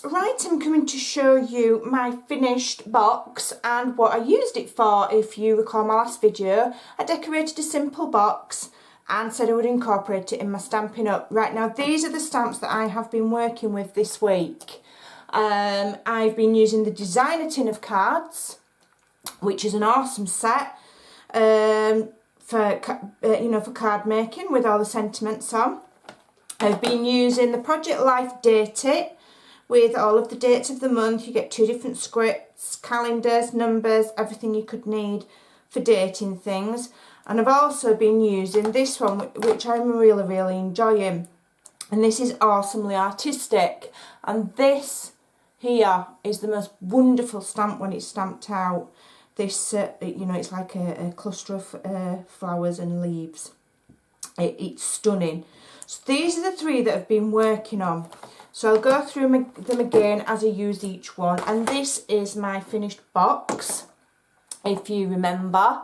Right, I'm coming to show you my finished box and what I used it for. If you recall my last video, I decorated a simple box and said I would incorporate it in my Stampin' Up. Right, now these are the stamps that I have been working with this week. I've been using the designer tin of cards, which is an awesome set for card making with all the sentiments on. I've been using the Project Life Date It with all of the dates of the month. You get 2 different scripts, calendars, numbers, everything you could need for dating things. And I've also been using this one, which I'm really enjoying. And this is awesomely artistic. And this here is the most wonderful stamp when it's stamped out. This, it's like a cluster of flowers and leaves. It's stunning. So these are the 3 that I've been working on. So I'll go through them again as I use each one. And this is my finished box, if you remember.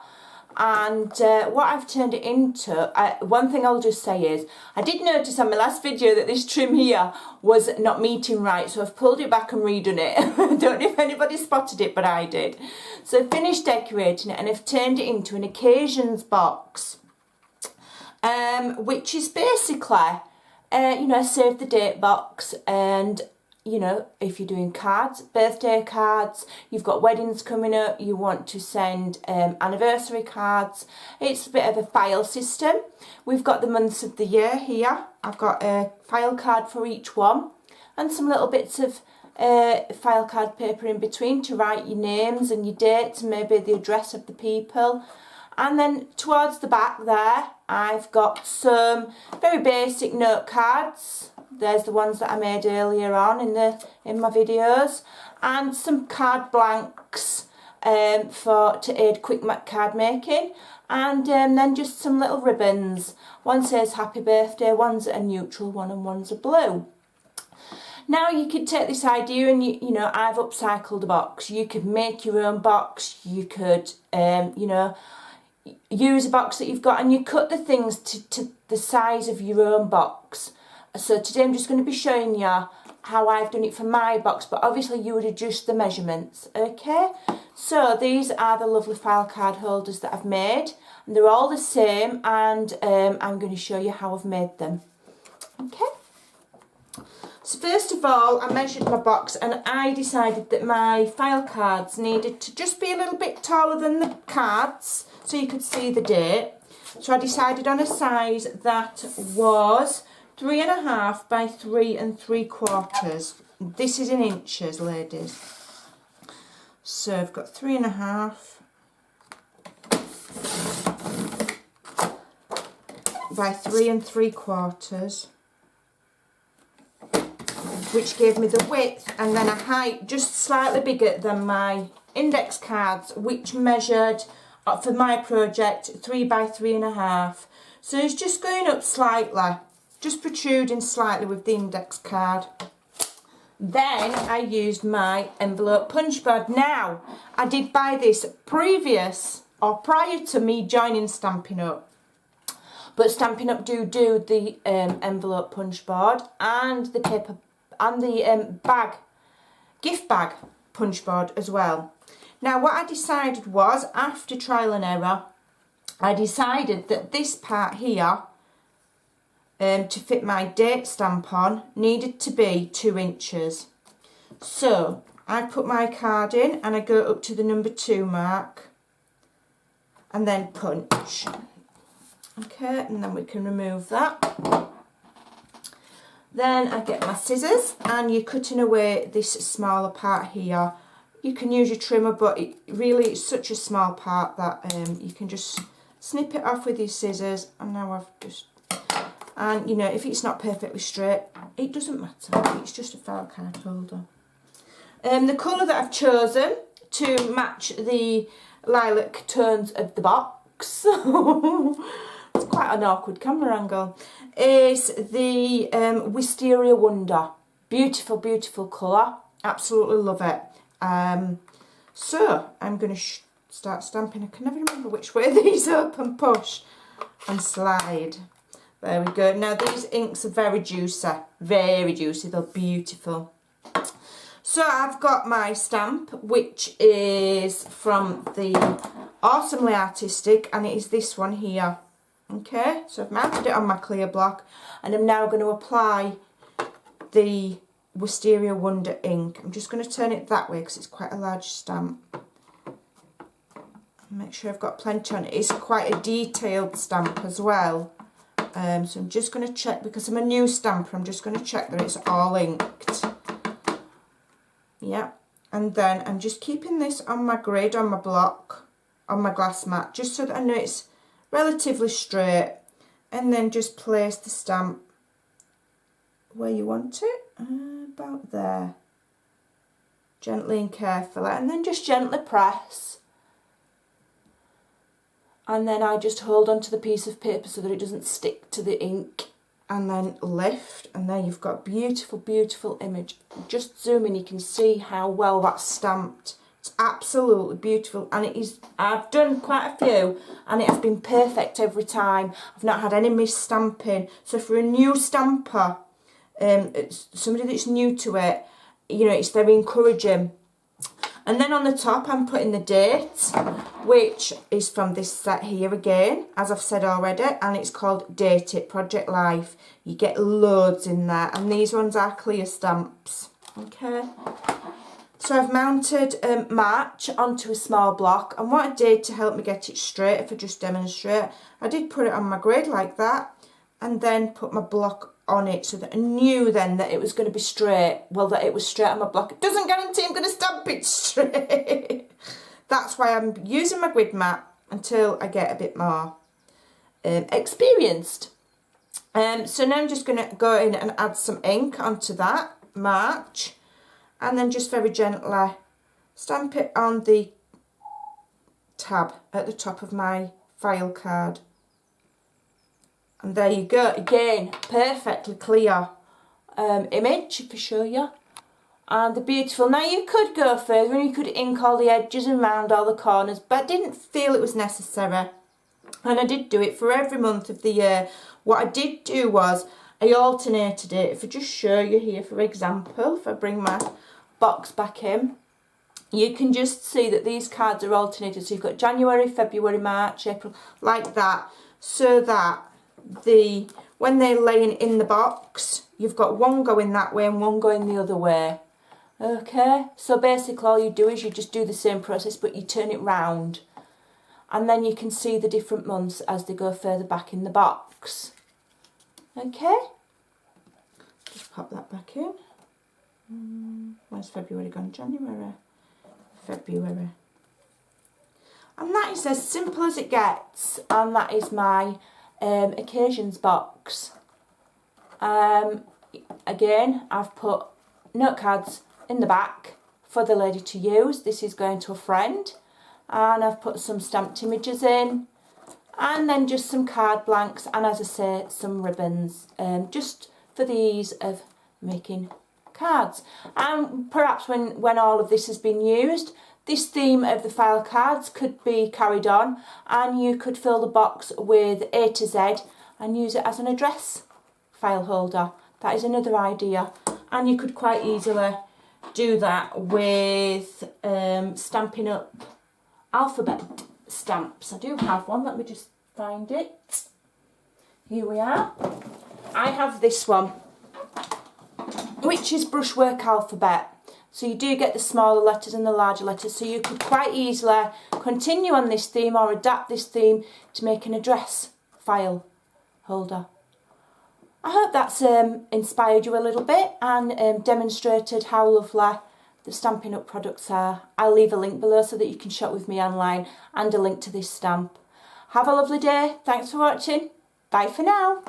And what I've turned it into, one thing I'll just say is, I did notice on my last video that this trim here was not meeting right, so I've pulled it back and redone it. I don't know if anybody spotted it, but I did. So I finished decorating it and I've turned it into an occasions box, which is basically, a save the date box. And if you're doing cards, birthday cards, you've got weddings coming up, you want to send anniversary cards, it's a bit of a file system. We've got the months of the year here. I've got a file card for each one and some little bits of file card paper in between to write your names and your dates and maybe the address of the people. And then towards the back there, I've got some very basic note cards. There's the ones that I made earlier on in my videos, and some card blanks to aid quick card making, and then just some little ribbons. One says happy birthday, one's a neutral one, and one's a blue. Now you could take this idea and I've upcycled a box. You could make your own box. You could use a box that you've got and you cut the things to the size of your own box. So today I'm just going to be showing you how I've done it for my box, but obviously you would adjust the measurements, okay? So these are the lovely file card holders that I've made, and they're all the same, and I'm going to show you how I've made them, okay? So first of all, I measured my box and I decided that my file cards needed to just be a little bit taller than the cards so you could see the date. So I decided on a size that was 3.5 by 3 3/4. This is in inches, ladies. So I've got 3.5 by 3 3/4, which gave me the width and then a height just slightly bigger than my index cards, which measured for my project 3 by 3.5. So it's just going up slightly, just protruding slightly with the index card. Then I used my envelope punch board. Now, I did buy this prior to me joining Stampin' Up. But Stampin' Up do the envelope punch board and the paper and the gift bag punch board as well. Now what I decided was, after trial and error, I decided that this part here, to fit my date stamp on, needed to be 2 inches. So I put my card in and I go up to the number 2 mark and then punch. Okay, and then we can remove that. Then I get my scissors and you're cutting away this smaller part here. You can use your trimmer, but it's such a small part that you can just snip it off with your scissors. And now I've just... And if it's not perfectly straight, it doesn't matter. It's just a file card holder. The colour that I've chosen to match the lilac tones of the box, it's quite an awkward camera angle, is the Wisteria Wonder. Beautiful, beautiful colour. Absolutely love it. So I'm going to start stamping. I can never remember which way these open, push and slide. There we go. Now these inks are very juicy, they're beautiful. So I've got my stamp, which is from the Awesomely Artistic, and it is this one here. Okay, so I've mounted it on my clear block, and I'm now going to apply the Wisteria Wonder Ink. I'm just going to turn it that way because it's quite a large stamp. Make sure I've got plenty on it. It's quite a detailed stamp as well. So I'm just going to check, because I'm a new stamper, I'm just going to check that it's all inked. Yeah, and then I'm just keeping this on my grid, on my block, on my glass mat, just so that I know it's relatively straight, and then just place the stamp where you want it, about there, gently and carefully, and then just gently press, and then I just hold onto the piece of paper so that it doesn't stick to the ink, and then lift, and there you've got a beautiful, beautiful image. Just zoom in, you can see how well that's stamped. It's absolutely beautiful, and it is. I've done quite a few, and it has been perfect every time. I've not had any mis-stamping. So for a new stamper, it's somebody that's new to it, you know, it's very encouraging. And then on the top I'm putting the date, which is from this set here again, as I've said already, and it's called Date It Project Life. You get loads in there, and these ones are clear stamps. Okay, so I've mounted March onto a small block, and what I did to help me get it straight, if I just demonstrate, I did put it on my grid like that, and then put my block on it so that I knew then that it was going to be straight. Well, that it was straight on my block. It doesn't guarantee I'm going to stamp it straight. That's why I'm using my grid mat until I get a bit more experienced. So now I'm just going to go in and add some ink onto that March, and then just very gently stamp it on the tab at the top of my file card. And there you go, again, perfectly clear image, if I show you. And they're beautiful. Now you could go further and you could ink all the edges and round all the corners, but I didn't feel it was necessary. And I did do it for every month of the year. What I did do was, I alternated it. If I just show you here, for example, if I bring my box back in, you can just see that these cards are alternated. So you've got January, February, March, April, like that, so that when they're laying in the box, you've got one going that way and one going the other way. Okay, so basically all you do is you just do the same process, but you turn it round, and then you can see the different months as they go further back in the box. Okay, just pop that back in. Where's February gone? January, February. And that is as simple as it gets, and that is my occasions box. Again, I've put note cards in the back for the lady to use. This is going to a friend, and I've put some stamped images in, and then just some card blanks, and as I say, some ribbons, just for the ease of making cards. And perhaps when all of this has been used, this theme of the file cards could be carried on, and you could fill the box with A to Z and use it as an address file holder. That is another idea. And you could quite easily do that with Stampin' Up alphabet stamps. I do have one, let me just find it. Here we are. I have this one, which is brushwork alphabet. So you do get the smaller letters and the larger letters, so you could quite easily continue on this theme or adapt this theme to make an address file holder. I hope that's inspired you a little bit and demonstrated how lovely the Stampin' Up products are. I'll leave a link below so that you can shop with me online, and a link to this stamp. Have a lovely day. Thanks for watching. Bye for now.